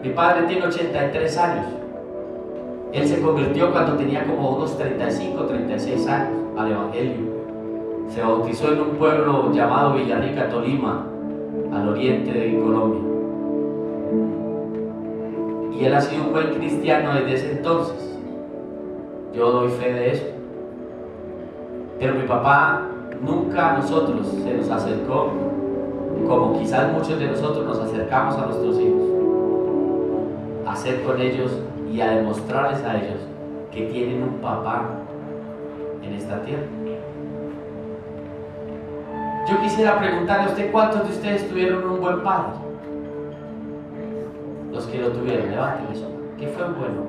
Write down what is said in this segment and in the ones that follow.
Mi padre tiene 83 años. Él se convirtió cuando tenía como unos 35, 36 años al Evangelio. Se bautizó en un pueblo llamado Villarrica, Tolima, al oriente de Colombia. Y él ha sido un buen cristiano desde ese entonces. Yo doy fe de eso. Pero mi papá nunca a nosotros se nos acercó como quizás muchos de nosotros nos acercamos a nuestros hijos, a hacer con ellos y a demostrarles a ellos que tienen un papá en esta tierra. Yo quisiera preguntarle a usted, ¿cuántos de ustedes tuvieron un buen padre? Los que lo tuvieron, levanten eso. ¿Qué fue bueno?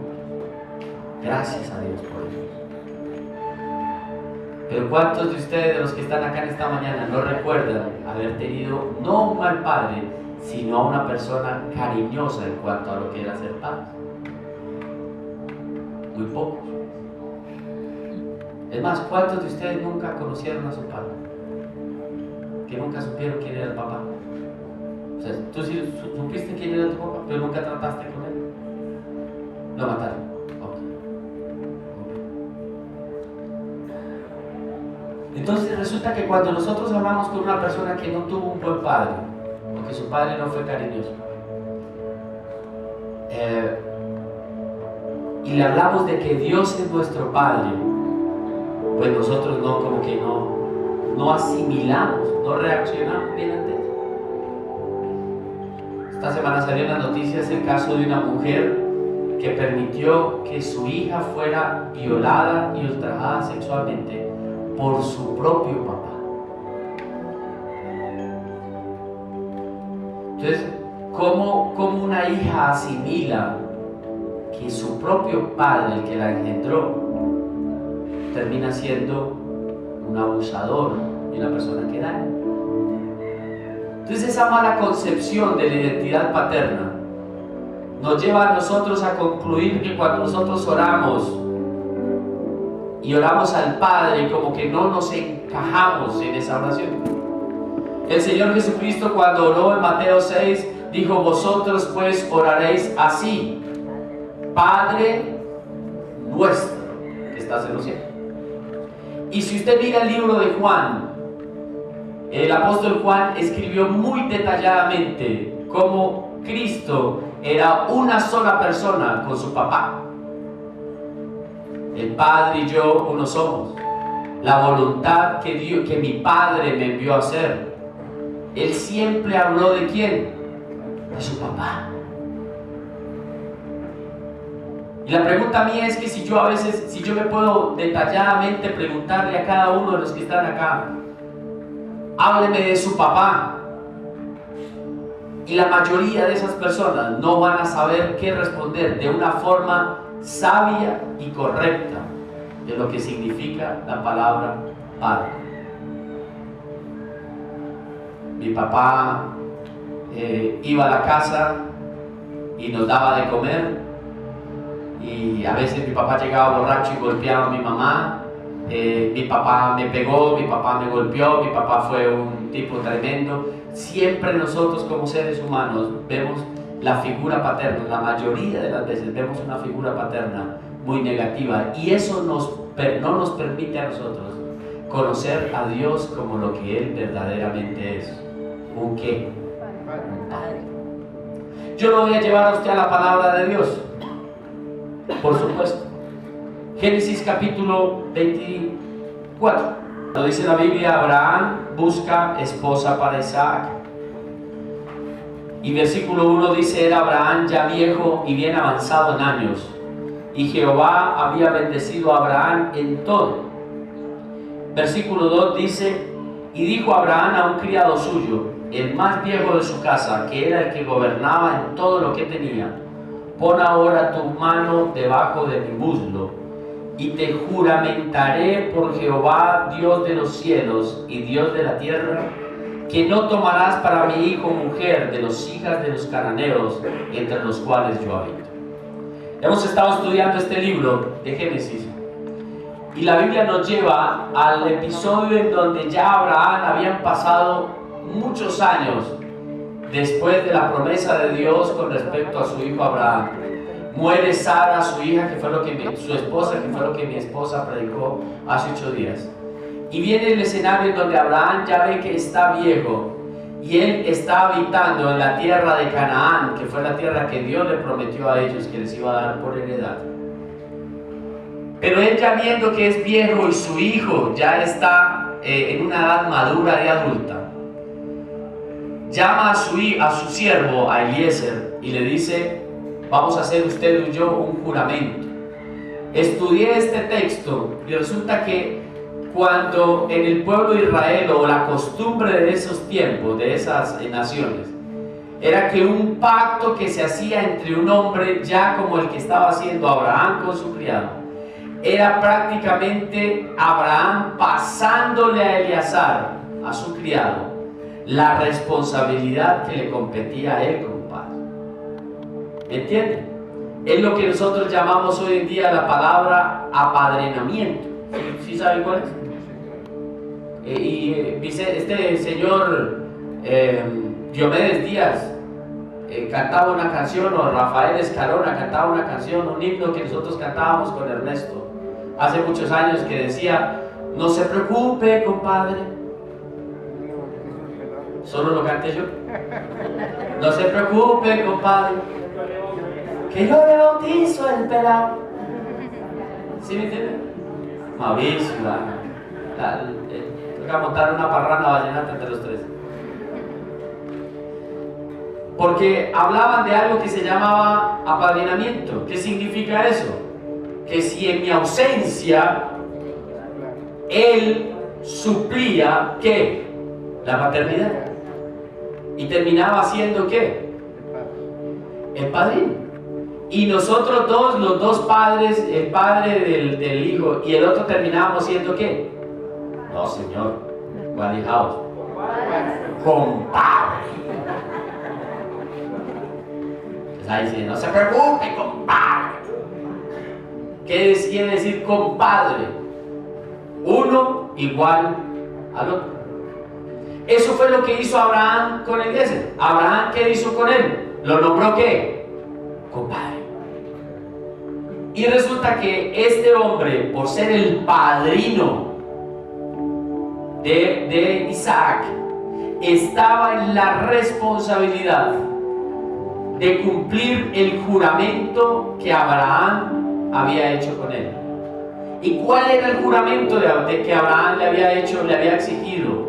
Gracias a Dios por ellos. Pero ¿cuántos de ustedes, de los que están acá en esta mañana, no recuerdan haber tenido no un mal padre, sino a una persona cariñosa en cuanto a lo que era ser padre? Muy pocos. Es más, ¿cuántos de ustedes nunca conocieron a su padre? Que nunca supieron quién era el papá. O sea, tú sí supiste quién era tu papá, pero nunca trataste con él. Lo mataron. Entonces resulta que cuando nosotros hablamos con una persona que no tuvo un buen padre, o que su padre no fue cariñoso, y le hablamos de que Dios es nuestro Padre, pues nosotros no, como que no asimilamos, no reaccionamos bien ante eso. Esta semana salió en las noticias el caso de una mujer que permitió que su hija fuera violada y ultrajada sexualmente por su propio papá. Entonces, ¿cómo una hija asimila que su propio padre, el que la engendró, termina siendo un abusador y una persona que daña? Entonces, esa mala concepción de la identidad paterna nos lleva a nosotros a concluir que cuando nosotros oramos y oramos al Padre, como que no nos encajamos en esa oración. El Señor Jesucristo, cuando oró en Mateo 6, dijo: vosotros pues oraréis así: Padre nuestro que estás en los cielos. Y si usted mira el libro de Juan, el apóstol Juan escribió muy detalladamente cómo Cristo era una sola persona con su papá. El Padre y yo uno somos. La voluntad que mi Padre me envió a hacer. Él siempre habló ¿de quién? De su papá. Y la pregunta mía es que si yo me puedo detalladamente preguntarle a cada uno de los que están acá, hábleme de su papá. Y la mayoría de esas personas no van a saber qué responder de una forma sabia y correcta de lo que significa la palabra padre. Mi papá iba a la casa y nos daba de comer, y a veces mi papá llegaba borracho y golpeaba a mi mamá. Mi papá me pegó, mi papá me golpeó, mi papá fue un tipo tremendo. Siempre nosotros como seres humanos vemos la figura paterna, la mayoría de las veces vemos una figura paterna muy negativa, y eso no nos permite a nosotros conocer a Dios como lo que Él verdaderamente es. ¿Un qué? Un Padre. Yo lo voy a llevar a usted a la palabra de Dios, por supuesto. Génesis capítulo 24. Lo dice la Biblia: Abraham busca esposa para Isaac. Y versículo 1 dice: era Abraham ya viejo y bien avanzado en años, y Jehová había bendecido a Abraham en todo. Versículo 2 dice: y dijo Abraham a un criado suyo, el más viejo de su casa, que era el que gobernaba en todo lo que tenía: pon ahora tu mano debajo de mi muslo, y te juramentaré por Jehová, Dios de los cielos y Dios de la tierra, que no tomarás para mi hijo mujer de las hijas de los cananeos, entre los cuales yo habito. Hemos estado estudiando este libro de Génesis, y la Biblia nos lleva al episodio en donde ya Abraham habían pasado muchos años después de la promesa de Dios con respecto a su hijo Abraham. Muere Sara, su hija, que fue su esposa, que fue lo que mi esposa predicó hace 8 días. Y viene el escenario en donde Abraham ya ve que está viejo y él está habitando en la tierra de Canaán, que fue la tierra que Dios le prometió a ellos que les iba a dar por heredad. Pero él, ya viendo que es viejo y su hijo ya está en una edad madura de adulta, llama a su siervo, a Eliezer, y le dice: vamos a hacer usted y yo un juramento. Estudié este texto y resulta que cuando en el pueblo de Israel, o la costumbre de esos tiempos, de esas naciones, era que un pacto que se hacía entre un hombre, ya como el que estaba haciendo Abraham con su criado, era prácticamente Abraham pasándole a Eleazar, a su criado, la responsabilidad que le competía a él como padre. ¿Me entienden? Es lo que nosotros llamamos hoy en día la palabra apadrinamiento. ¿Sí saben cuál es? Este señor Diomedes Díaz cantaba una canción, o Rafael Escalona cantaba una canción, un himno que nosotros cantábamos con Ernesto hace muchos años, que decía: no se preocupe, compadre. Solo lo canté yo. No se preocupe, compadre, que yo le bautizo el pelado. ¿Sí me entienden? Mauricio, toca montar una parranda vallenata entre los tres. Porque hablaban de algo que se llamaba apadrinamiento. ¿Qué significa eso? Que si en mi ausencia él suplía, ¿qué? La paternidad. Y terminaba siendo, ¿qué? El padrino. Y nosotros dos, los dos padres, el padre del hijo y el otro, terminábamos siendo, ¿qué? No, señor, guadijaos, compadre. Está diciendo: no se preocupe, compadre. ¿Qué quiere decir compadre? Uno igual al otro. Eso fue lo que hizo Abraham con Eliezer. Abraham, ¿qué hizo con él? Lo nombró, ¿qué? Compadre. Y resulta que este hombre, por ser el padrino de Isaac, estaba en la responsabilidad de cumplir el juramento que Abraham había hecho con él. ¿Y cuál era el juramento de que Abraham le había hecho, le había exigido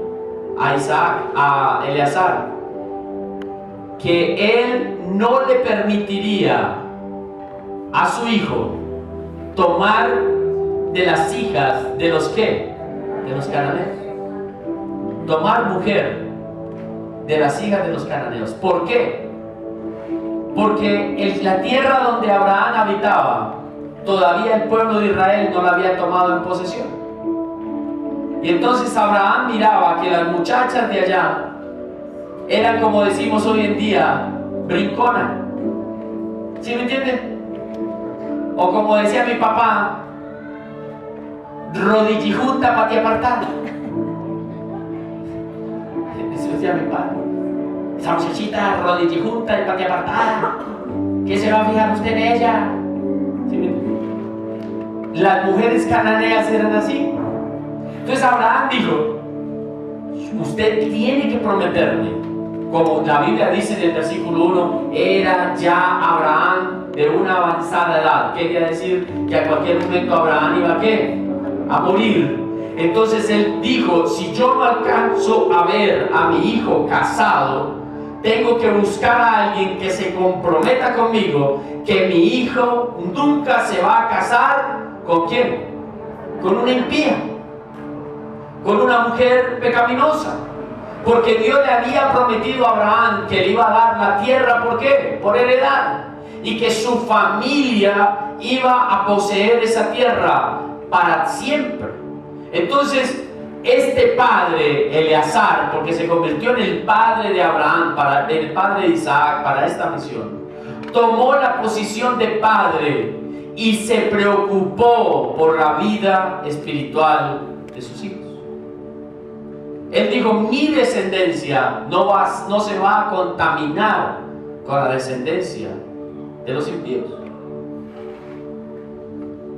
a Isaac, a Eleazar? Que él no le permitiría a su hijo tomar de las hijas de los ¿qué? De los cananeos. Tomar mujer de las hijas de los cananeos. ¿Por qué? Porque en la tierra donde Abraham habitaba, todavía el pueblo de Israel no la había tomado en posesión. Y entonces Abraham miraba que las muchachas de allá eran, como decimos hoy en día, brinconas. ¿Sí me entienden? O como decía mi papá, rodillijunta para ti apartada. Eso decía mi padre. Esa muchachita rodillijunta y para ti apartada. ¿Qué se va a fijar usted en ella? ¿Sí me entienden? Las mujeres cananeas eran así. Entonces Abraham dijo: usted tiene que prometerme, como la Biblia dice en el versículo 1, era ya Abraham de una avanzada edad. Quería decir que a cualquier momento Abraham iba ¿a qué? A morir. Entonces él dijo: si yo no alcanzo a ver a mi hijo casado, tengo que buscar a alguien que se comprometa conmigo que mi hijo nunca se va a casar. ¿Con quién? Con una impía, con una mujer pecaminosa. Porque Dios le había prometido a Abraham que le iba a dar la tierra. ¿Por qué? Por heredad. Y que su familia iba a poseer esa tierra para siempre. Entonces este padre, Eleazar, porque se convirtió en el padre de Abraham, en el padre de Isaac para esta misión, tomó la posición de padre y se preocupó por la vida espiritual de sus hijos. Él dijo, mi descendencia no se va a contaminar con la descendencia de los impíos.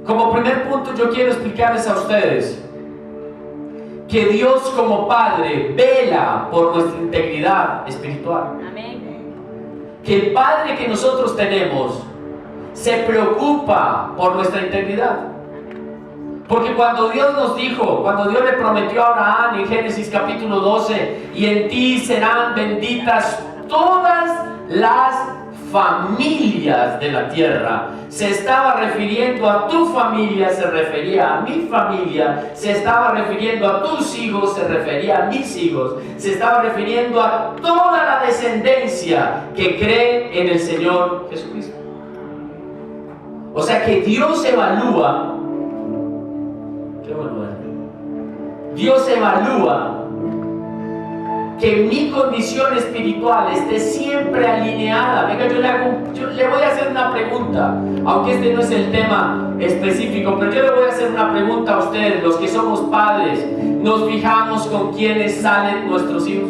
Como primer punto, yo quiero explicarles a ustedes que Dios como Padre vela por nuestra integridad espiritual. Amén. Que el Padre que nosotros tenemos se preocupa por nuestra integridad. Porque cuando Dios nos dijo, cuando Dios le prometió a Abraham en Génesis capítulo 12, y en ti serán benditas todas las familias de la tierra, se estaba refiriendo a tu familia, se refería a mi familia, se estaba refiriendo a tus hijos, se refería a mis hijos, se estaba refiriendo a toda la descendencia que cree en el Señor Jesucristo. O sea que Dios evalúa, Dios evalúa que mi condición espiritual esté siempre alineada. Venga, yo le voy a hacer una pregunta, aunque este no es el tema específico, pero yo le voy a hacer una pregunta a ustedes, los que somos padres. ¿Nos fijamos con quiénes salen nuestros hijos?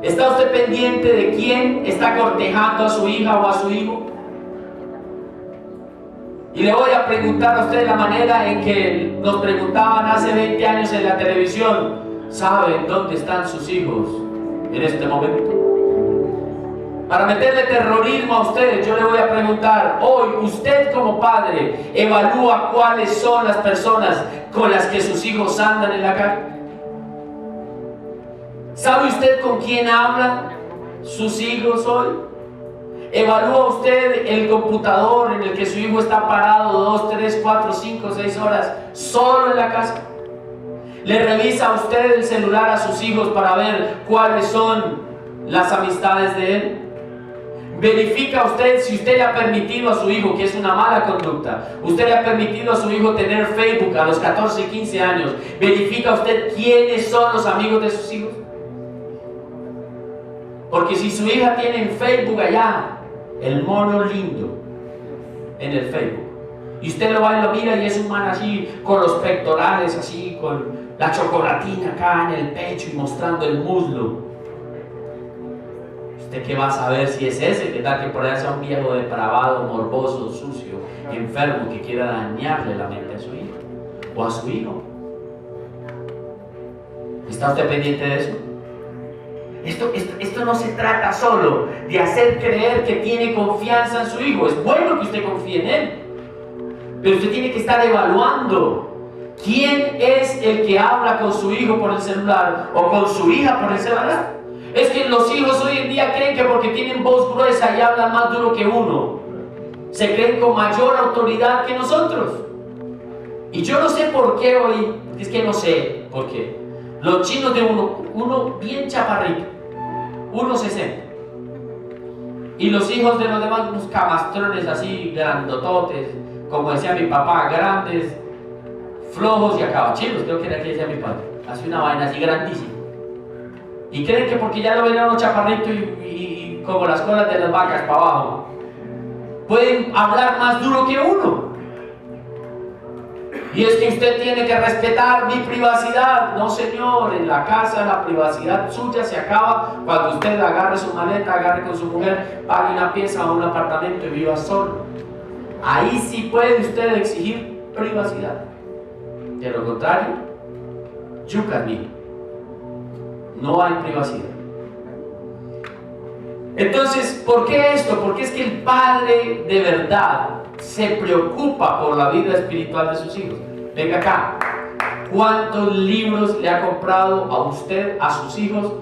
¿Está usted pendiente de quién está cortejando a su hija o a su hijo? Y le voy a preguntar a usted la manera en que nos preguntaban hace 20 años en la televisión. ¿Saben dónde están sus hijos en este momento? Para meterle terrorismo a ustedes, yo le voy a preguntar hoy, usted como padre, evalúa cuáles son las personas con las que sus hijos andan en la calle. ¿Sabe usted con quién hablan sus hijos hoy? ¿Evalúa usted el computador en el que su hijo está parado 2, 3, 4, 5, 6 horas solo en la casa? ¿Le revisa usted el celular a sus hijos para ver cuáles son las amistades de él? ¿Verifica usted si usted le ha permitido a su hijo, que es una mala conducta, usted le ha permitido a su hijo tener Facebook a los 14, 15 años? ¿Verifica usted quiénes son los amigos de sus hijos? Porque si su hija tiene en Facebook allá, el mono lindo en el Facebook, y usted lo va y lo mira y es un man así, con los pectorales así, con la chocolatina acá en el pecho y mostrando el muslo, ¿usted qué va a saber si es ese? ¿Qué tal que por allá sea un viejo depravado, morboso, sucio, enfermo, que quiera dañarle la mente a su hijo o a su hijo? ¿Está usted pendiente de eso? Esto no se trata solo de hacer creer que tiene confianza en su hijo. Es bueno que usted confíe en él, pero usted tiene que estar evaluando quién es el que habla con su hijo por el celular o con su hija por el celular. Es que los hijos hoy en día creen que porque tienen voz gruesa y hablan más duro que uno, se creen con mayor autoridad que nosotros. Y yo no sé por qué hoy, es que no sé por qué. Los chinos de uno bien chaparrito, 1.60, y los hijos de los demás unos camastrones así grandototes, como decía mi papá, grandes, flojos y acabachinos, creo que era que decía mi padre, así una vaina así grandísima. Y creen que porque ya lo ven a uno chaparrito y como las colas de las vacas para abajo, pueden hablar más duro que uno. Y es que usted tiene que respetar mi privacidad. No, señor, en la casa la privacidad suya se acaba cuando usted agarre su maleta, agarre con su mujer, pague una pieza o un apartamento y viva solo. Ahí sí puede usted exigir privacidad. De lo contrario, yucatí, no hay privacidad. Entonces, ¿por qué esto? Porque es que el padre de verdad se preocupa por la vida espiritual de sus hijos. Venga acá, ¿cuántos libros le ha comprado a usted, a sus hijos,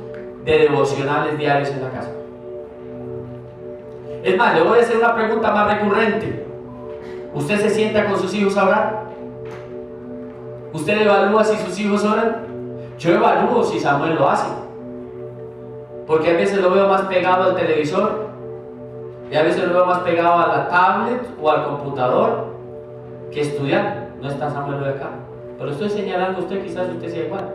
de devocionales diarios en la casa? Es más, le voy a hacer una pregunta más recurrente. ¿Usted se sienta con sus hijos a orar? ¿Usted evalúa si sus hijos oran? Yo evalúo si Samuel lo hace, porque a veces lo veo más pegado al televisor y a veces lo veo más pegado a la tablet o al computador que estudiando. No está Samuel de acá, pero estoy señalando a usted, quizás usted sea igual.